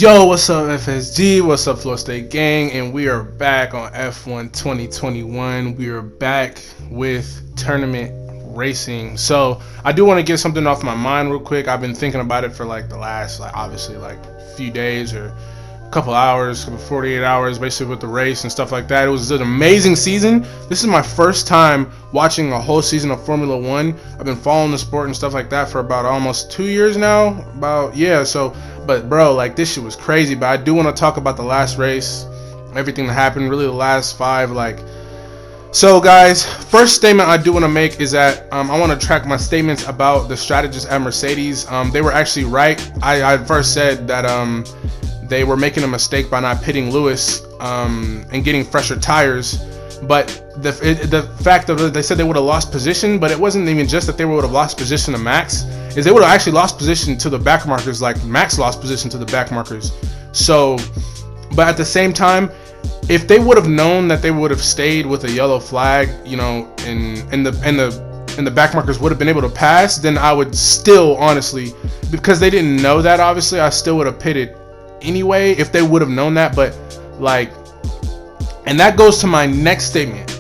Yo, what's up, FSG? What's up, Florida State Gang? And we are back on F1 2021. We are back with tournament racing. So I do want to get something off my mind real quick. I've been thinking about it for like the last, obviously, few days or a couple hours, 48 hours, basically with the race and stuff like that. It was an amazing season. This is my first time watching a whole season of Formula One. I've been following the sport and stuff like that for about almost 2 years now. But bro, this shit was crazy. But I do want to talk about the last race, everything that happened, really the last five. So guys, first statement I do want to make is that I want to track my statements about the strategists at Mercedes. They were actually right. I first said that they were making a mistake by not pitting Lewis and getting fresher tires. But the fact of it, they said they would have lost position, but it wasn't even just that they would have lost position to Max, is they would have actually lost position to the back markers, like Max lost position to the back markers. So, but at the same time, if they would have known that they would have stayed with a yellow flag, you know, and the back markers would have been able to pass, then I would still, honestly, because they didn't know that, obviously, I still would have pitted anyway if they would have known that. But and that goes to my next statement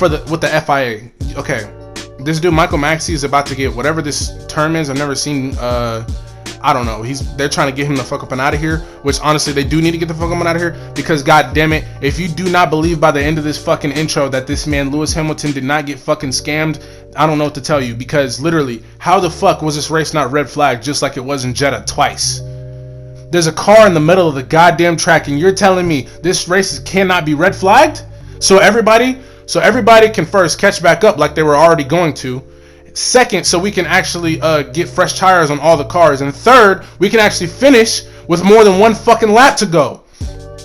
with the FIA. Okay, this dude Michael Maxey is about to get whatever this term is. I've never seen. I don't know. They're trying to get him the fuck up and out of here. Which honestly, they do need to get the fuck up and out of here, because god damn it, if you do not believe by the end of this fucking intro that this man Lewis Hamilton did not get fucking scammed, I don't know what to tell you. Because literally, how the fuck was this race not red flagged just like it was in Jeddah twice? There's a car in the middle of the goddamn track, and you're telling me this race cannot be red flagged? So everybody can first catch back up like they were already going to. Second, so we can actually get fresh tires on all the cars. And third, we can actually finish with more than one fucking lap to go.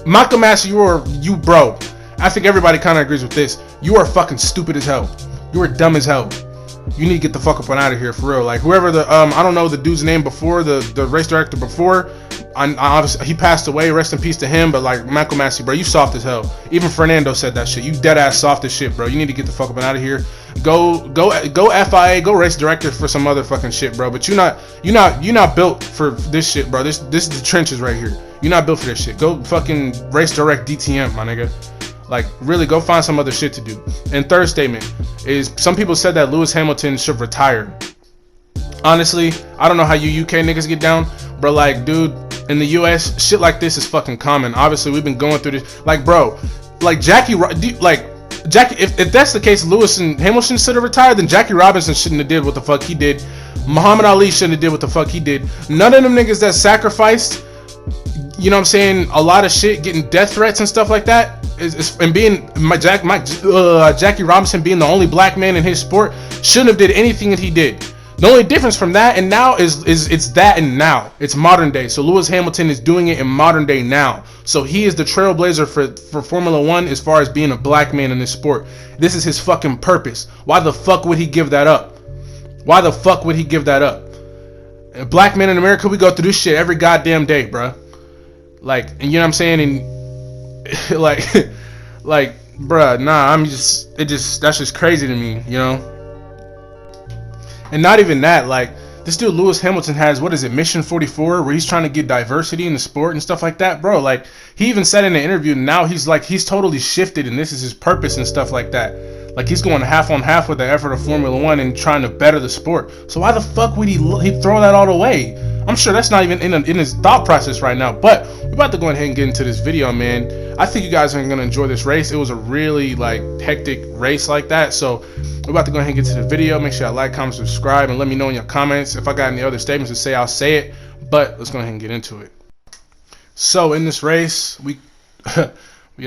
Michael Massey, you bro. I think everybody kind of agrees with this. You are fucking stupid as hell. You are dumb as hell. You need to get the fuck up and out of here for real. Like whoever I don't know the dude's name before, the race director before. Obviously, he passed away. Rest in peace to him. But Michael Massey, bro, you soft as hell. Even Fernando said that shit. You dead ass soft as shit, bro. You need to get the fuck up and out of here. Go FIA. Go race director for some other fucking shit, bro. But you're not built for this shit, bro. This is the trenches right here. You're not built for this shit. Go fucking race direct DTM, my nigga. Really, go find some other shit to do. And third statement is, some people said that Lewis Hamilton should retire. Honestly, I don't know how you UK niggas get down, bro. Dude, in the US, shit like this is fucking common. Obviously, we've been going through this. Jackie, if that's the case, Lewis and Hamilton should have retired, then Jackie Robinson shouldn't have did what the fuck he did. Muhammad Ali shouldn't have did what the fuck he did. None of them niggas that sacrificed, you know what I'm saying, a lot of shit, getting death threats and stuff like that, and being Jackie Robinson being the only black man in his sport, shouldn't have did anything that he did. The only difference from that and now is it's that and now. It's modern day. So Lewis Hamilton is doing it in modern day now. So he is the trailblazer for Formula One as far as being a black man in this sport. This is his fucking purpose. Why the fuck would he give that up? Why the fuck would he give that up? Black men in America, we go through this shit every goddamn day, bruh. And you know what I'm saying? And bruh, nah, that's just crazy to me, you know? And not even that, this dude Lewis Hamilton has, what is it, Mission 44, where he's trying to get diversity in the sport and stuff like that, bro. He even said in an interview, now he's totally shifted and this is his purpose and stuff like that. He's going half on half with the effort of Formula One and trying to better the sport. So why the fuck would he throw that all away? I'm sure that's not even in his thought process right now. But we're about to go ahead and get into this video, man. I think you guys are going to enjoy this race. It was a really hectic race like that. So we're about to go ahead and get to the video. Make sure you like, comment, subscribe, and let me know in your comments if I got any other statements to say. I'll say it. But let's go ahead and get into it. So in this race, we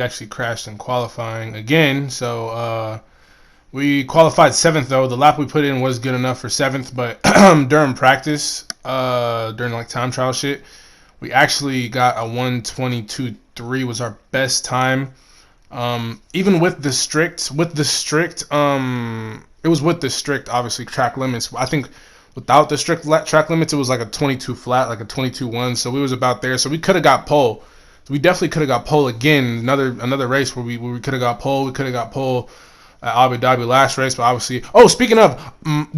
actually crashed in qualifying again. So we qualified 7th though. The lap we put in was good enough for 7th, but during practice, during time trial shit, we actually got a 1:22.3 was our best time. Even with the strict, it was with the strict, obviously, track limits. I think without the strict track limits, it was a 22 flat, a 22.1. So we was about there. So we could have got pole. We definitely could have got pole again. Another race where we could have got pole. We could have got pole at Abu Dhabi last race, but obviously, speaking of,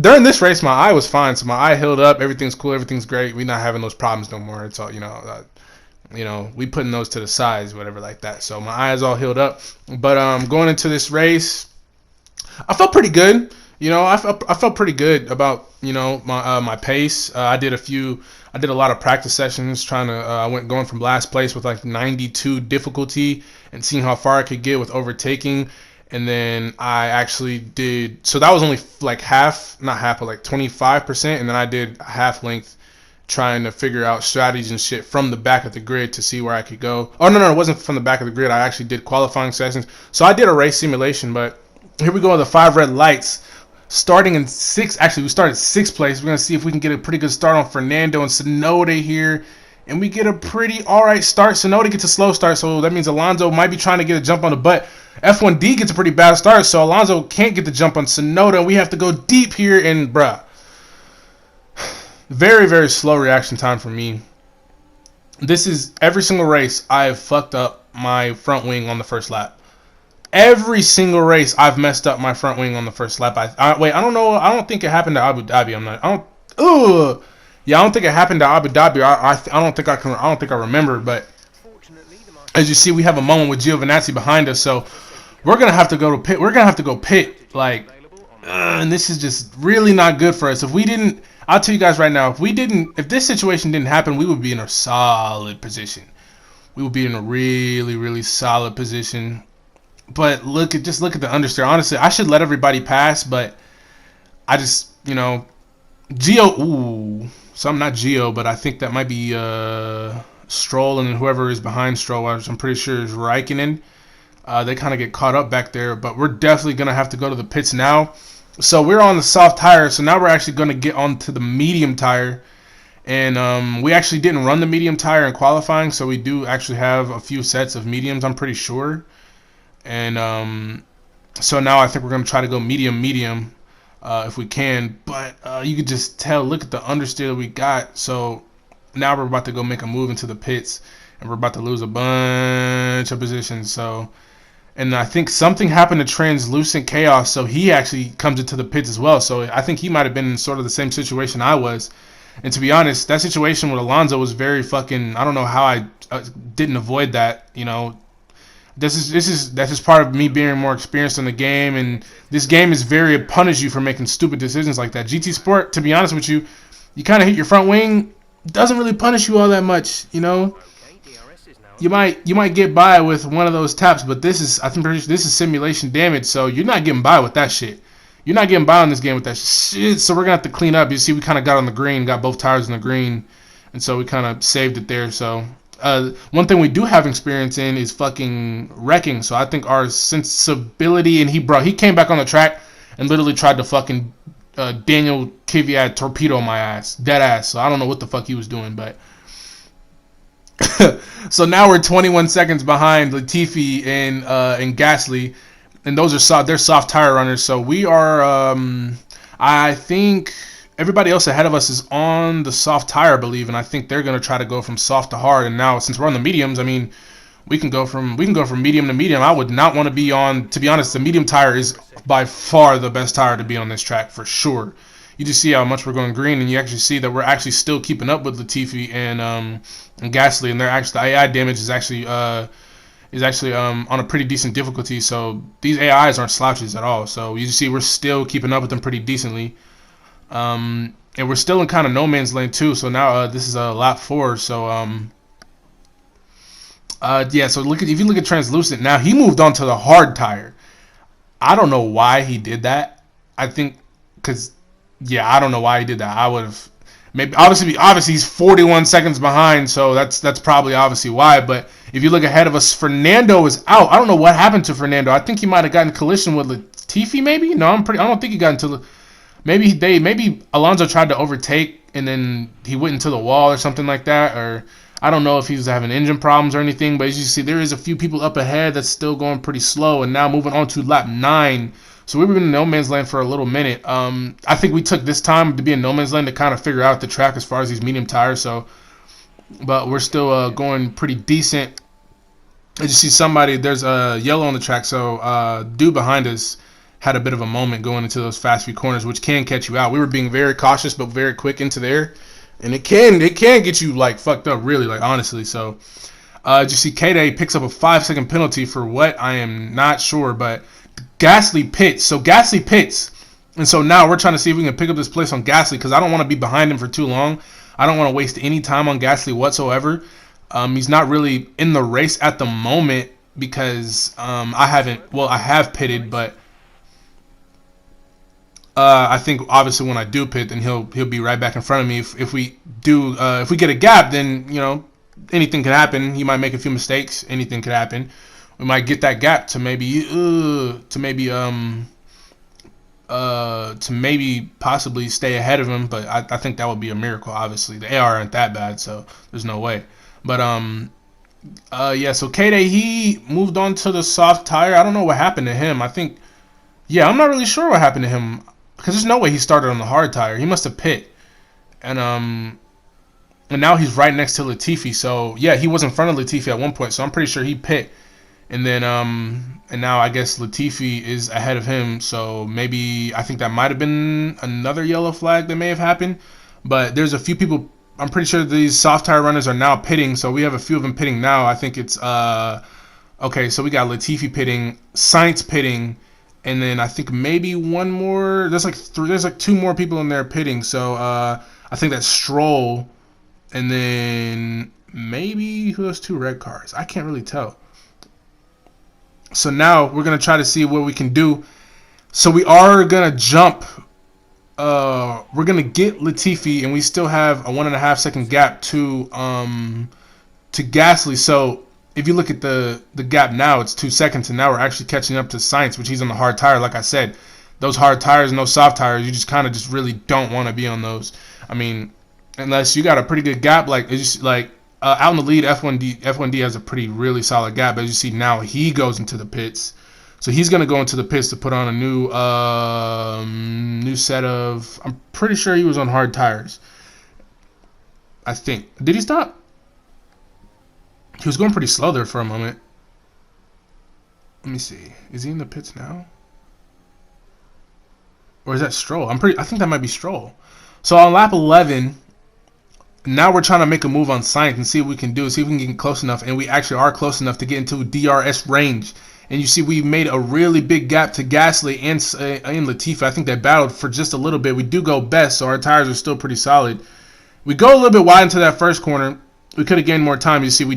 during this race, my eye was fine, so my eye healed up, everything's cool, everything's great, we're not having those problems no more. It's all, we putting those to the sides, whatever like that. So my eyes all healed up. But going into this race, I felt pretty good. I felt pretty good about my pace. I did a lot of practice sessions trying to. I went going from last place with like 92 difficulty and seeing how far I could get with overtaking. And then I actually did. So that was only like not half, but like 25%. And then I did a half length, trying to figure out strategies and shit from the back of the grid to see where I could go. Oh no, it wasn't from the back of the grid. I actually did qualifying sessions. So I did a race simulation, but here we go with the 5 red lights. Starting in 6th, actually we started 6th place. We're going to see if we can get a pretty good start on Fernando and Tsunoda here. And we get a pretty alright start. Tsunoda gets a slow start, so that means Alonso might be trying to get a jump on the butt. F1D gets a pretty bad start, so Alonso can't get the jump on Tsunoda. And we have to go deep here, and bruh. Very, very slow reaction time for me. This is every single race I have fucked up my front wing on the first lap. Every single race I've messed up my front wing on the first lap. Wait, I don't know. I don't think it happened to Abu Dhabi. I don't think it happened to Abu Dhabi. I don't think I remember. But as you see, we have a moment with Giovinazzi behind us, so we're gonna have to go to pit. We're gonna have to go pit. And this is just really not good for us. I'll tell you guys right now, if this situation didn't happen, we would be in a solid position. We would be in a really, really solid position. But just look at the understeer. Honestly, I should let everybody pass, but I just, Gio. So I'm not Gio, but I think that might be Stroll and whoever is behind Stroll, which I'm pretty sure is Raikkonen. They kind of get caught up back there, but we're definitely gonna have to go to the pits now. So we're on the soft tire, so now we're actually gonna get onto the medium tire. And we actually didn't run the medium tire in qualifying, so we do actually have a few sets of mediums, I'm pretty sure. And so now I think we're going to try to go medium if we can. But you could just tell, look at the understeer that we got. So now we're about to go make a move into the pits, and we're about to lose a bunch of positions. So, and I think something happened to Translucent Chaos, so he actually comes into the pits as well. So I think he might have been in sort of the same situation I was. And to be honest, that situation with Alonso was very fucking. I don't know how I didn't avoid that. That's just part of me being more experienced in the game, and this game is very punish you for making stupid decisions like that. GT Sport, to be honest with you, you kind of hit your front wing, doesn't really punish you all that much. You might get by with one of those taps, but this is simulation damage, so you're not getting by with that shit. You're not getting by on this game with that shit. So we're gonna have to clean up. You see, we kind of got on the green, got both tires in the green, and so we kind of saved it there. So. One thing we do have experience in is fucking wrecking. So I think our sensibility, and he came back on the track and literally tried to fucking Daniel Kvyat torpedo my ass, dead ass. So I don't know what the fuck he was doing, but so now we're 21 seconds behind Latifi and Gasly, and they're soft tire runners. So we are, I think. Everybody else ahead of us is on the soft tire, I believe, and I think they're gonna try to go from soft to hard. And now, since we're on the mediums, I mean, we can go from medium to medium. I would not want to be on. To be honest, the medium tire is by far the best tire to be on this track for sure. You just see how much we're going green, and you actually see that we're actually still keeping up with Latifi and Gasly, and the AI damage is actually on a pretty decent difficulty. So these AIs aren't slouches at all. So you see we're still keeping up with them pretty decently. And we're still in kind of no man's lane too. So now this is lap 4. So So if you look at Translucent now, he moved on to the hard tire. I don't know why he did that. I think I don't know why he did that. I would have maybe obviously he's 41 seconds behind, so that's probably obviously why. But if you look ahead of us, Fernando is out. I don't know what happened to Fernando. I think he might have gotten collision with Latifi. Maybe I don't think he got into. Maybe Alonso tried to overtake and then he went into the wall or something like that, or I don't know if he was having engine problems or anything. But as you see, there is a few people up ahead that's still going pretty slow, and now moving on to lap 9. So we were in no man's land for a little minute. I think we took this time to be in no man's land to kind of figure out the track as far as these medium tires. But we're still going pretty decent. As you see, there's a yellow on the track, so dude behind us had a bit of a moment going into those fast few corners, which can catch you out. We were being very cautious but very quick into there. and it can get you like fucked up, really, like honestly. So, you see, K-Day picks up a 5-second penalty for what I am not sure, but Gasly pits. So Gasly pits, and so now we're trying to see if we can pick up this place on Gasly because I don't want to be behind him for too long. I don't want to waste any time on Gasly whatsoever. He's not really in the race at the moment because I have pitted, but I think obviously when I do pit, then he'll be right back in front of me. If we get a gap, then anything could happen. He might make a few mistakes. Anything could happen. We might get that gap to maybe possibly stay ahead of him, but I think that would be a miracle. Obviously, the AR aren't that bad, so there's no way. But yeah. So K-Day, he moved on to the soft tire. I don't know what happened to him. I'm not really sure what happened to him because there's no way he started on the hard tire. He must have pit, and now he's right next to Latifi. So yeah, he was in front of Latifi at one point. So I'm pretty sure he pit. And then, and now I guess Latifi is ahead of him. So maybe I think that might have been another yellow flag that may have happened. But there's a few people. I'm pretty sure these soft tire runners are now pitting. So we have a few of them pitting now. I think it's okay. So we got Latifi pitting, Sainz pitting, and then I think maybe one more. There's like two more people in there pitting. So I think that's Stroll, and then maybe who has 2 red cars? I can't really tell. So now we're going to try to see what we can do. So we are going to jump. We're going to get Latifi, and we still have a 1.5 second gap to Gasly. So if you look at the gap now, it's 2 seconds, and now we're actually catching up to Sainz, which he's on the hard tire. Like I said, those hard tires and those soft tires, you just kind of just really don't want to be on those. I mean, unless you got a pretty good gap, like it's just like out in the lead, F1D has a really solid gap. As you see now, he goes into the pits, so he's gonna go into the pits to put on a new set of. I'm pretty sure he was on hard tires. I think. Did he stop? He was going pretty slow there for a moment. Let me see. Is he in the pits now? Or is that Stroll? I think that might be Stroll. So on lap 11. Now we're trying to make a move on Sainz and see what we can do, see if we can get close enough, and we actually are close enough to get into DRS range. And you see we made a really big gap to Gasly and Latifi. I think they battled for just a little bit. We do go best, so our tires are still pretty solid. We go a little bit wide into that first corner. We could have gained more time. You see we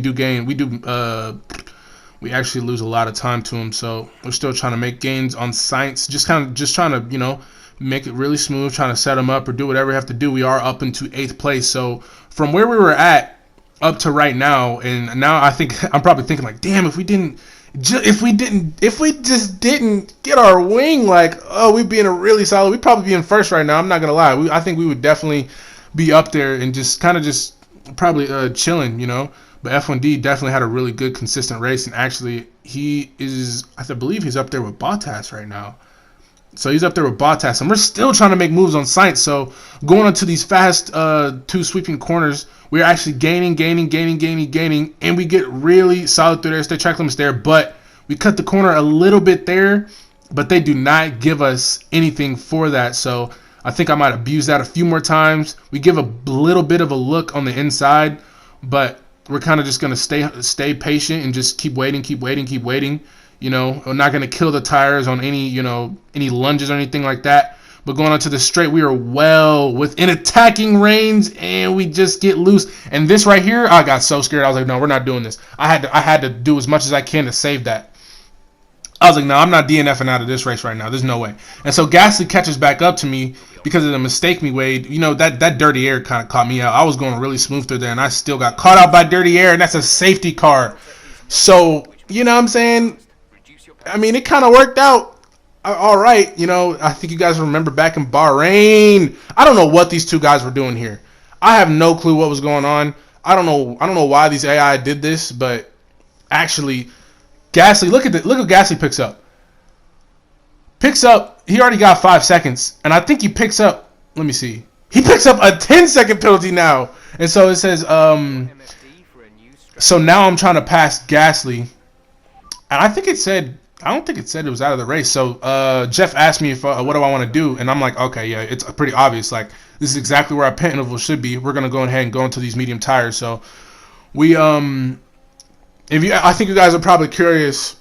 actually lose a lot of time to him, so we're still trying to make gains on Sainz. Just trying to, make it really smooth, trying to set them up or do whatever we have to do. We are up into 8th place. So from where we were at up to right now, and now I think I'm probably thinking like, damn, if we just didn't get our wing, like, oh, we'd be in a really solid. We'd probably be in first right now. I'm not gonna lie. I think we would definitely be up there and just probably chilling, But F1D definitely had a really good, consistent race, and actually I believe he's up there with Bottas right now. So he's up there with Bottas, and we're still trying to make moves on Sainz. So going into these fast 2 sweeping corners, we're actually gaining, and we get really solid through there. Stay track limits there, but we cut the corner a little bit there, but they do not give us anything for that. So I think I might abuse that a few more times. We give a little bit of a look on the inside, but we're kind of just going to stay patient and just keep waiting. We're not going to kill the tires on any lunges or anything like that. But going onto the straight, we are well within attacking range, and we just get loose. And this right here, I got so scared. I was like, no, we're not doing this. I had to do as much as I can to save that. I was like, no, I'm not DNFing out of this race right now. There's no way. And so Gasly catches back up to me because of the mistake we made. That dirty air kind of caught me out. I was going really smooth through there, and I still got caught out by dirty air, and that's a safety car. So, you know what I'm saying? I mean, it kind of worked out all right. I think you guys remember back in Bahrain. I don't know what these two guys were doing here. I have no clue what was going on. I don't know why these AI did this, but actually, Gasly, look what Gasly picks up. He already got 5 seconds, and I think he picks up, let me see. He picks up a 10-second penalty now. And so it says, so now I'm trying to pass Gasly. And I think it said I don't think it said it was out of the race. So Jeff asked me if what do I want to do, and I'm like, okay, yeah, it's pretty obvious. Like this is exactly where our pit interval should be. We're gonna go ahead and go into these medium tires. So we I think you guys are probably curious.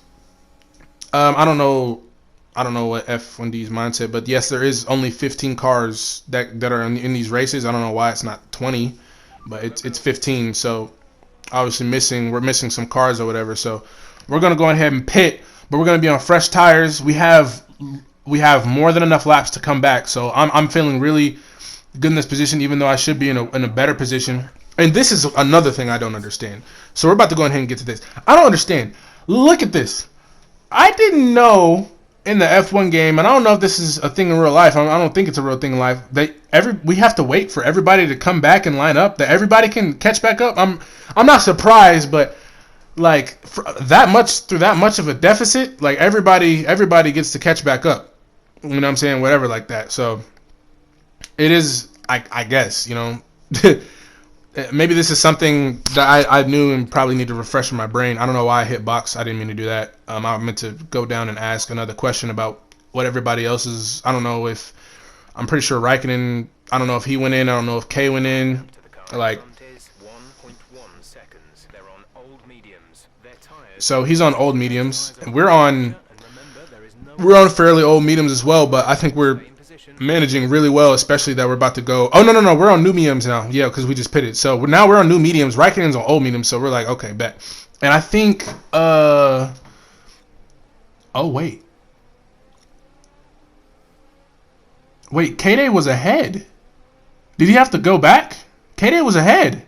I don't know what F1D's mindset, but yes, there is only 15 cars that are in these races. I don't know why it's not 20, but it's 15. So obviously we're missing some cars or whatever. So we're gonna go ahead and pit, but we're gonna be on fresh tires. We have more than enough laps to come back. So I'm feeling really good in this position, even though I should be in a better position. And this is another thing I don't understand. So we're about to go ahead and get to this. I don't understand. Look at this. I didn't know in the F1 game, and I don't know if this is a thing in real life. I don't think it's a real thing in life. We have to wait for everybody to come back and line up. That everybody can catch back up. I'm not surprised, but like that much of a deficit, like everybody gets to catch back up. You know what I'm saying? Whatever like that. So it is. I guess maybe this is something that I knew and probably need to refresh in my brain. I don't know why I hit box. I didn't mean to do that. I meant to go down and ask another question about what everybody else is. I don't know if I'm pretty sure Raikkonen. I don't know if he went in. I don't know if K went in. Like, so he's on old mediums, and we're on fairly old mediums as well. But I think we're managing really well, especially that we're about to go. Oh no, we're on new mediums now. Yeah, because we just pitted. So now we're on new mediums. Raikkonen's on old mediums, so we're like, okay, bet. And I think, oh wait, K-Day was ahead. Did he have to go back? K-Day was ahead.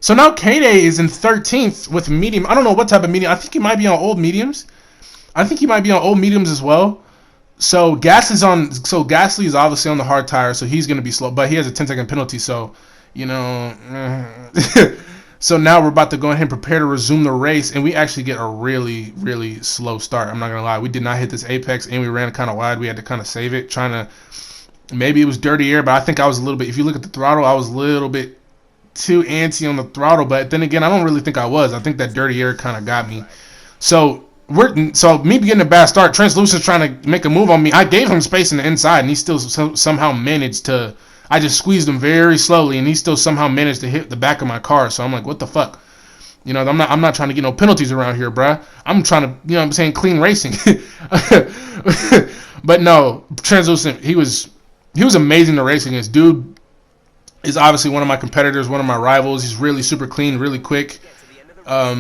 So now K-Day is in 13th with medium. I don't know what type of medium. I think he might be on old mediums. I think he might be on old mediums as well. So Gasly is obviously on the hard tire, so he's going to be slow, but he has a 10-second penalty, so, so now we're about to go ahead and prepare to resume the race, and we actually get a really, really slow start. I'm not going to lie. We did not hit this apex, and we ran kind of wide. We had to kind of save it, maybe it was dirty air, but I think I was a little bit, if you look at the throttle, I was a little bit too antsy on the throttle, but then again, I don't really think I was. I think that dirty air kind of got me. So me getting a bad start, Translucent's trying to make a move on me. I gave him space in the inside, and he still somehow managed to. I just squeezed him very slowly, and he still somehow managed to hit the back of my car. So I'm like, what the fuck? I'm not trying to get no penalties around here, bruh. I'm trying to, clean racing. But no, Translucent, he was amazing to race against. Dude is obviously one of my competitors, one of my rivals. He's really super clean, really quick. All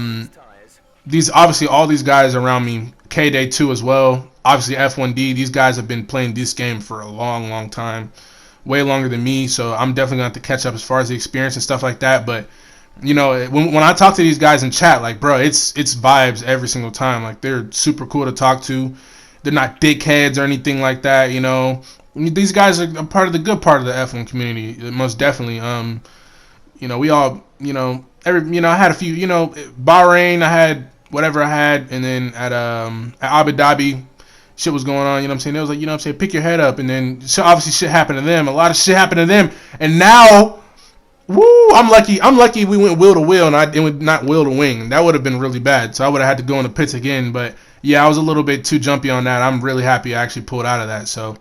these guys around me, K-Day too as well. Obviously F1D, these guys have been playing this game for a long, long time, way longer than me. So I'm definitely gonna have to catch up as far as the experience and stuff like that. But when I talk to these guys in chat, like, bro, it's vibes every single time. Like, they're super cool to talk to. They're not dickheads or anything like that. These guys are a part of the good part of the F1 community, most definitely. We all, I had a few, Bahrain, I had whatever I had, and then at Abu Dhabi, shit was going on, It was like, pick your head up, and then obviously shit happened to them. A lot of shit happened to them, and now, woo, I'm lucky we went wheel to wheel, and not wheel to wing. That would have been really bad, so I would have had to go in the pits again, but yeah, I was a little bit too jumpy on that. I'm really happy I actually pulled out of that, so.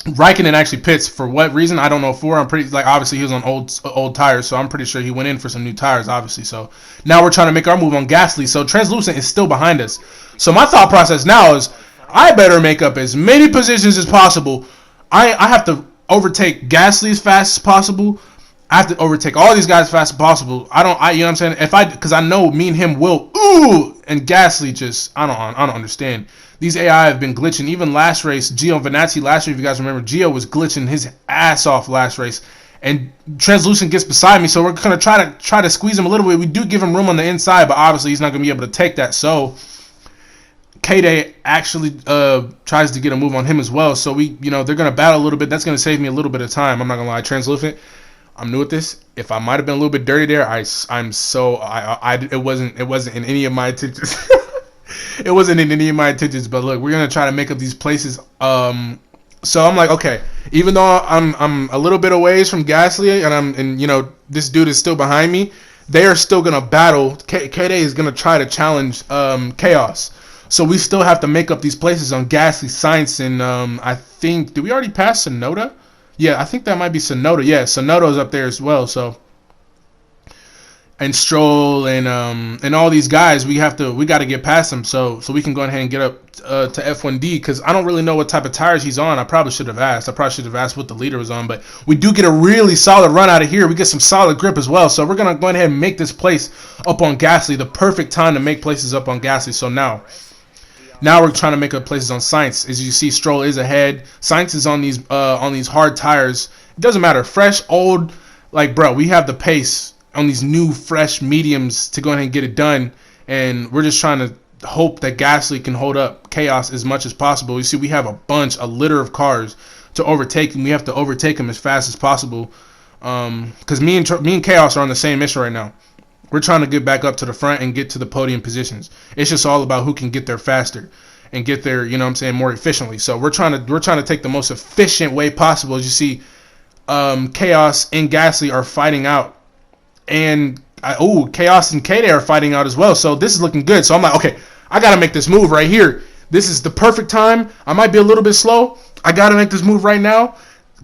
Raikkonen actually pits for what reason? I don't know. I'm pretty obviously he was on old tires, so I'm pretty sure he went in for some new tires, obviously. So now we're trying to make our move on Gasly. So Translucent is still behind us. So my thought process now is I better make up as many positions as possible. I have to overtake Gasly as fast as possible. I have to overtake all these guys as fast as possible. You know what I'm saying? Because I know me and him will, and Gasly just, I don't understand. These AI have been glitching. Even last race, Gio Venazzi last race, if you guys remember, Gio was glitching his ass off last race. And Translucent gets beside me, so we're going to try to squeeze him a little bit. We do give him room on the inside, but obviously he's not going to be able to take that. So K-Day actually tries to get a move on him as well. So they're going to battle a little bit. That's going to save me a little bit of time. I'm not going to lie. Translucent, I'm new at this. If I might have been a little bit dirty there, it wasn't in any of my intentions. It wasn't in any of my intentions, but look, we're gonna try to make up these places. So I'm like, okay, even though I'm a little bit away from Gasly, and this dude is still behind me, they are still gonna battle. K-Day is gonna try to challenge Chaos. So we still have to make up these places on Gasly, Sainz, and I think, did we already pass Sonoda? Yeah, I think that might be Sonoda. Yeah, Sonoda's up there as well. So, and Stroll and all these guys, we got to get past them so we can go ahead and get up to F1D, because I don't really know what type of tires he's on. I probably should have asked. What the leader was on, but we do get a really solid run out of here. We get some solid grip as well. So we're gonna go ahead and make this place up on Gasly. The perfect time to make places up on Gasly. So now we're trying to make up places on Sainz. As you see, Stroll is ahead. Sainz is on these hard tires. It doesn't matter, fresh, old, like, bro, we have the pace on these new fresh mediums to go ahead and get it done, and we're just trying to hope that Gasly can hold up Chaos as much as possible. You see, we have a litter of cars to overtake, and we have to overtake them as fast as possible, because me and Chaos are on the same mission right now. We're trying to get back up to the front and get to the podium positions. It's just all about who can get there faster and get there, you know what I'm saying, more efficiently. So we're trying to take the most efficient way possible. As you see, Chaos and Gasly are fighting out, and Chaos and K-Day are fighting out as well. So this is looking good. So I'm like, okay, I got to make this move right here. This is the perfect time. I might be a little bit slow. I got to make this move right now.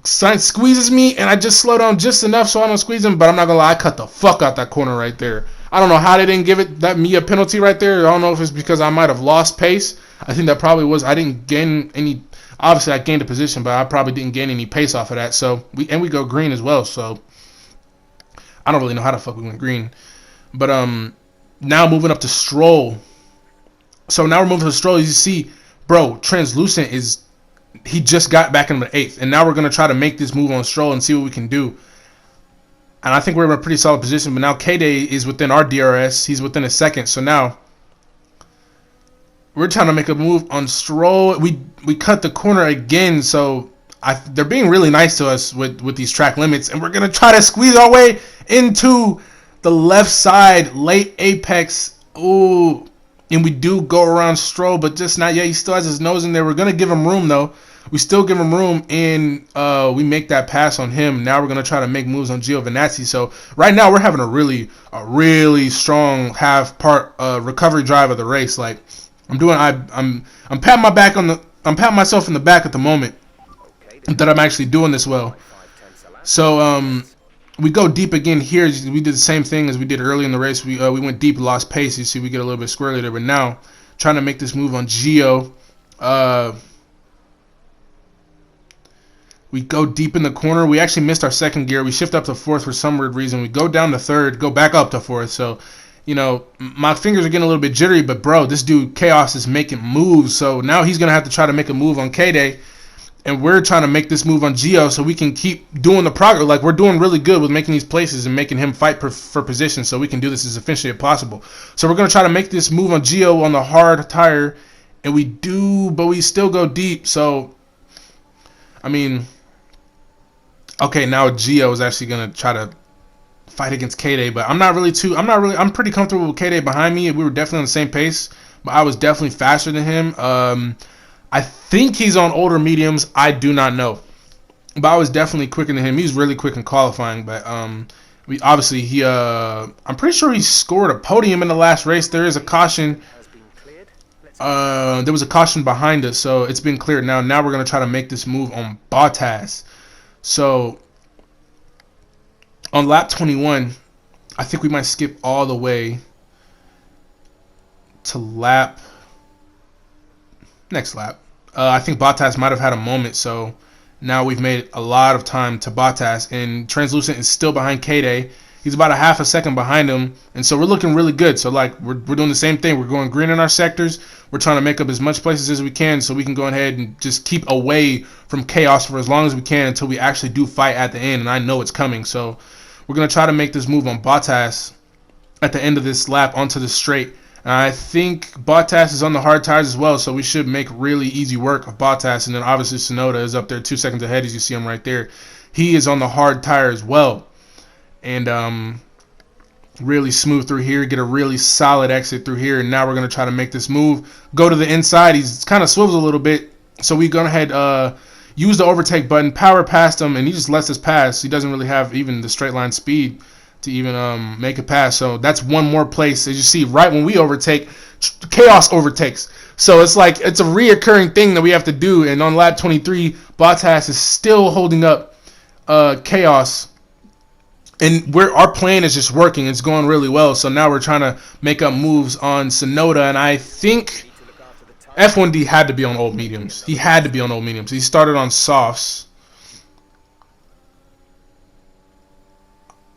Sainz squeezes me, and I just slow down just enough so I don't squeeze him. But I'm not going to lie, I cut the fuck out that corner right there. I don't know how they didn't give me a penalty right there. I don't know if it's because I might have lost pace. I think that probably was. I didn't gain any. Obviously, I gained a position, but I probably didn't gain any pace off of that. So we go green as well. So I don't really know how the fuck we went green. But now moving up to Stroll. So now we're moving to Stroll. As you see, bro, Translucent he just got back in the 8th. And now we're going to try to make this move on Stroll and see what we can do. And I think we're in a pretty solid position. But now K-Day is within our DRS. He's within a second. So now we're trying to make a move on Stroll. We cut the corner again. So they're being really nice to us with these track limits. And we're going to try to squeeze our way into the left side, late apex. Ooh. And we do go around Stroll, but just not yet. He still has his nose in there. We're going to give him room, though. We still give him room, and we make that pass on him. Now we're going to try to make moves on Giovinazzi. So right now we're having a really strong half-part recovery drive of the race. Like I'm patting myself in the back at the moment that I'm actually doing this well. So we go deep again here. We did the same thing as we did early in the race. We went deep, lost pace. You see, we get a little bit squirrely there. But now, trying to make this move on Gio. We go deep in the corner. We actually missed our second gear. We shift up to 4th for some weird reason. We go down to 3rd, go back up to 4th. So, you know, my fingers are getting a little bit jittery. But, bro, this dude, Chaos, is making moves. So now he's going to have to try to make a move on K-Day. And we're trying to make this move on Gio so we can keep doing the progress. Like, we're doing really good with making these places and making him fight for position so we can do this as efficiently as possible. So we're going to try to make this move on Gio on the hard tire. And we do, but we still go deep. So, I mean, okay, now Gio is actually going to try to fight against K-Day. But I'm pretty comfortable with K-Day behind me. We were definitely on the same pace. But I was definitely faster than him. I think he's on older mediums. I do not know, but I was definitely quicker than him. He's really quick in qualifying, but I'm pretty sure he scored a podium in the last race. There is a caution. There was a caution behind us, so it's been cleared now. Now we're gonna try to make this move on Bottas. So on lap 21, I think we might skip all the way to next lap. I think Bottas might have had a moment, so now we've made a lot of time to Bottas, and Translucent is still behind K-Day. He's about a half a second behind him, and so we're looking really good. So like we're doing the same thing. We're going green in our sectors. We're trying to make up as much places as we can so we can go ahead and just keep away from chaos for as long as we can until we actually do fight at the end, and I know it's coming. So we're going to try to make this move on Bottas at the end of this lap onto the straight. I think Bottas is on the hard tires as well, so we should make really easy work of Bottas. And then obviously Tsunoda is up there 2 seconds ahead, as you see him right there. He is on the hard tire as well. And really smooth through here, get a really solid exit through here. And now we're going to try to make this move. Go to the inside. He's kind of swivels a little bit. So we're going to use the overtake button, power past him, and he just lets us pass. He doesn't really have even the straight line speed to even make a pass. So that's one more place. As you see, right when we overtake, chaos overtakes. So it's like it's a reoccurring thing that we have to do. And on lap 23, Bottas is still holding up Chaos, and our plan is just working. It's going really well. So now we're trying to make up moves on Sonoda, and I think F1D had to be on old mediums. He had to be on old mediums. He started on softs,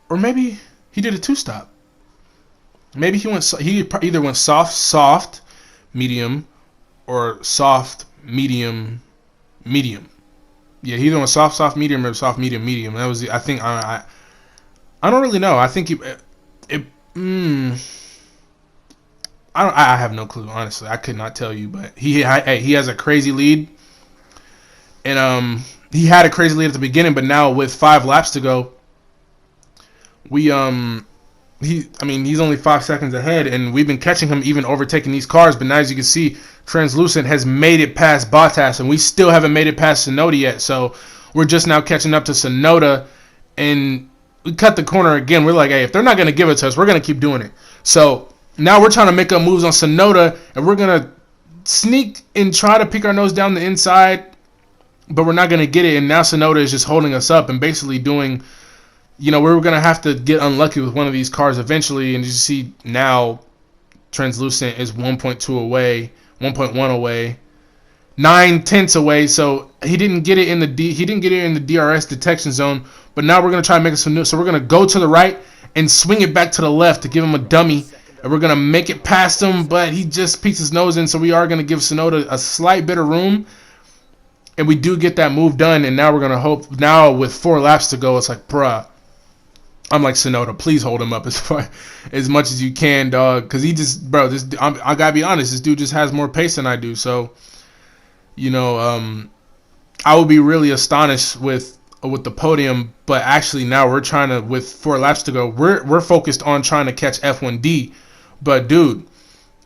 or maybe he did a two-stop. Maybe he either went soft, medium, or soft, medium. Yeah, he either went soft, medium, or soft, medium. That was I think I don't really know. I think I have no clue, honestly. I could not tell you, but he has a crazy lead, and he had a crazy lead at the beginning, but now with 5 laps to go, he's only 5 seconds ahead, and we've been catching him, even overtaking these cars. But now, as you can see, Translucent has made it past Bottas, and we still haven't made it past Sonoda yet. So we're just now catching up to Sonoda, and we cut the corner again. We're like, hey, if they're not going to give it to us, we're going to keep doing it. So now we're trying to make up moves on Sonoda, and we're going to sneak and try to pick our nose down the inside, but we're not going to get it. And now Sonoda is just holding us up and basically doing, we're going to have to get unlucky with one of these cars eventually. And you see now Translucent is 1.2 away, 1.1 away, 9/10 away. So he didn't get it in the DRS detection zone. But now we're going to try and make some new. So we're going to go to the right and swing it back to the left to give him a dummy. And we're going to make it past him, but he just peeks his nose in. So we are going to give Sonoda a slight bit of room. And we do get that move done. And now we're going to hope. Now with 4 laps to go, it's like, bruh. I'm like, Sonoda, please hold him up as much as you can, dog. Because he just, bro, I got to be honest. This dude just has more pace than I do. So, I would be really astonished with the podium, but actually now we're trying to, with 4 laps to go, we're focused on trying to catch F1D. But dude,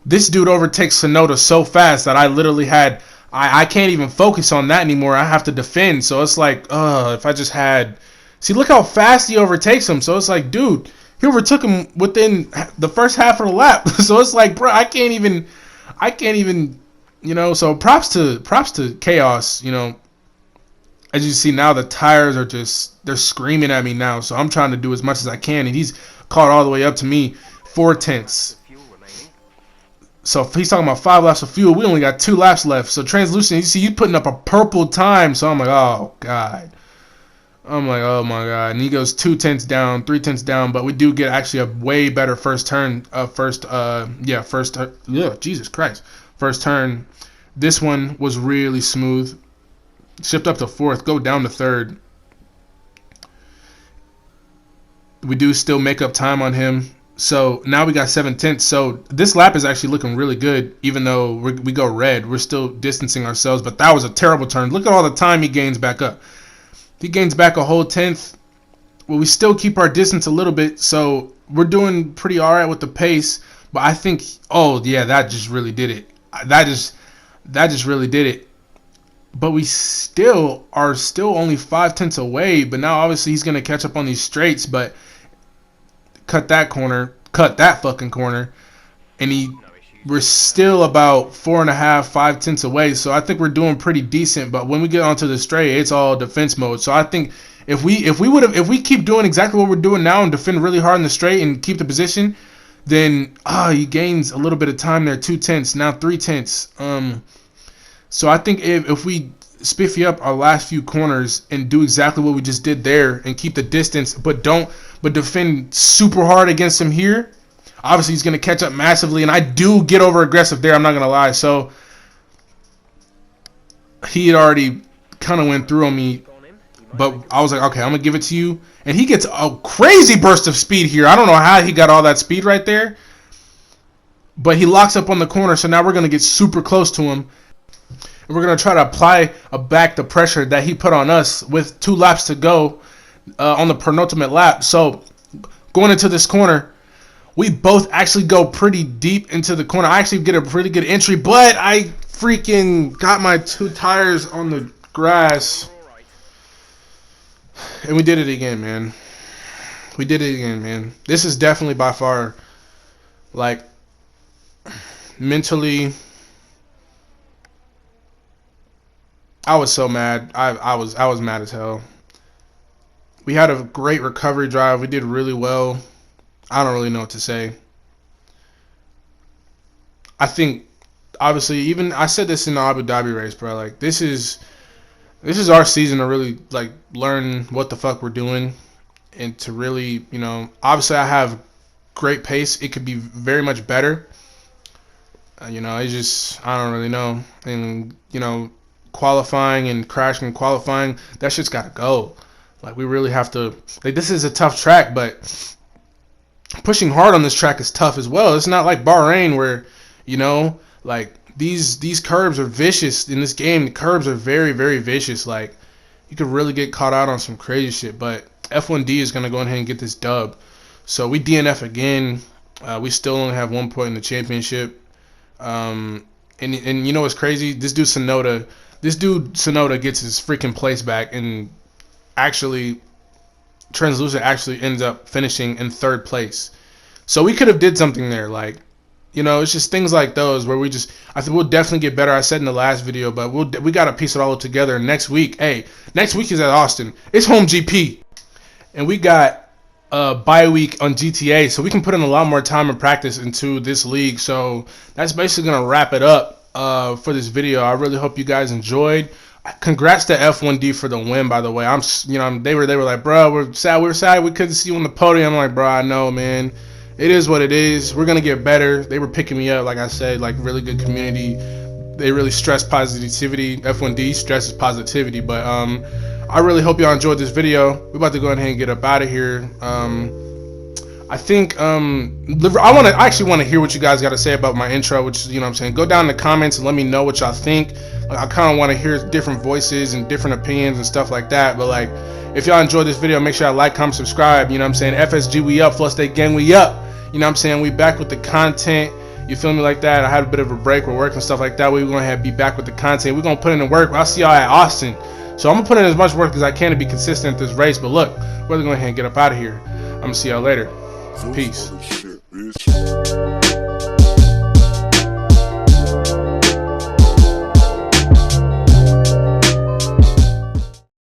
this dude overtakes Sonoda so fast that I literally I can't even focus on that anymore. I have to defend. So it's like, if I just had, see, look how fast he overtakes him. So it's like, dude, he overtook him within the first half of the lap. So it's like, bro, I can't even, so props to Chaos, As you see now, the tires are they're screaming at me now. So I'm trying to do as much as I can. And he's caught all the way up to me, 4/10. So if he's talking about 5 laps of fuel, we only got 2 laps left. So Translucent, you see, he's putting up a purple time. So I'm like, oh, God. I'm like, oh, my God. And he goes 2/10 down, 3/10 down. But we do get actually a way better first turn. Jesus Christ. First turn. This one was really smooth. Shift up to 4th, go down to 3rd. We do still make up time on him. So now we got 7/10. So this lap is actually looking really good, even though we go red. We're still distancing ourselves, but that was a terrible turn. Look at all the time he gains back up. He gains back a whole 10th. Well, we still keep our distance a little bit, so we're doing pretty all right with the pace. But I think, that just really did it. That just really did it. But we still are only 5/10 away. But now obviously he's gonna catch up on these straights. But cut that fucking corner, and we're still about 4.5, 5/10 away. So I think we're doing pretty decent. But when we get onto the straight, it's all defense mode. So I think if we keep doing exactly what we're doing now and defend really hard in the straight and keep the position, then he gains a little bit of time there, 2/10, now 3/10. So I think if we spiffy up our last few corners and do exactly what we just did there and keep the distance, but defend super hard against him here, obviously he's going to catch up massively. And I do get over aggressive there, I'm not going to lie. So he had already kind of went through on me, but I was like, okay, I'm going to give it to you. And he gets a crazy burst of speed here. I don't know how he got all that speed right there, but he locks up on the corner. So now we're going to get super close to him. And we're going to try to apply back the pressure that he put on us with 2 laps to go on the penultimate lap. So going into this corner, we both actually go pretty deep into the corner. I actually get a pretty good entry, but I freaking got my 2 tires on the grass. And we did it again, man. This is definitely by far, like, mentally I was so mad. I was mad as hell. We had a great recovery drive. We did really well. I don't really know what to say. I think obviously, even I said this in the Abu Dhabi race, bro. Like this is our season to really like learn what the fuck we're doing, and to really, you know, obviously I have great pace. It could be very much better. You know, it's just I don't really know. And you know, qualifying and crashing and qualifying, that shit's gotta go. Like we really have to. Like this is a tough track, but pushing hard on this track is tough as well. It's not like Bahrain where, you know, like these curbs are vicious in this game. The curbs are very, very vicious. Like you could really get caught out on some crazy shit. But F1D is gonna go ahead and get this dub. So we DNF again. We still only have 1 point in the championship. And you know what's crazy? This dude Sonoda gets his freaking place back, and actually Translucent actually ends up finishing in 3rd place. So we could have did something there. Like, you know, it's just things like those where I think we'll definitely get better. I said in the last video, but we got to piece it all together. Next week is at Austin. It's home GP, and we got bye week on GTA, so we can put in a lot more time and practice into this league. So that's basically gonna wrap it up for this video. I really hope you guys enjoyed. Congrats to F1D for the win, by the way. They were like, bro, we're sad we couldn't see you on the podium. I'm like, bro, I know, man. It is what it is. We're gonna get better. They were picking me up, like I said, like really good community. They really stress positivity. F1D stresses positivity, but I really hope y'all enjoyed this video. We're about to go ahead and get up out of here. I think I actually want to hear what you guys got to say about my intro, which, you know what I'm saying, go down in the comments and let me know what y'all think. I kind of want to hear different voices and different opinions and stuff like that. But like, if y'all enjoyed this video, make sure y'all like, comment, subscribe. You know what I'm saying? FSG, we up. Flood State Gang, we up. You know what I'm saying? We back with the content. You feel me like that? I had a bit of a break with work and stuff like that. We're going to be back with the content. We're going to put in the work. I'll see y'all at Austin. So I'm going to put in as much work as I can to be consistent at this race. But look, we're going to go ahead and get up out of here. I'm going to see y'all later. Peace.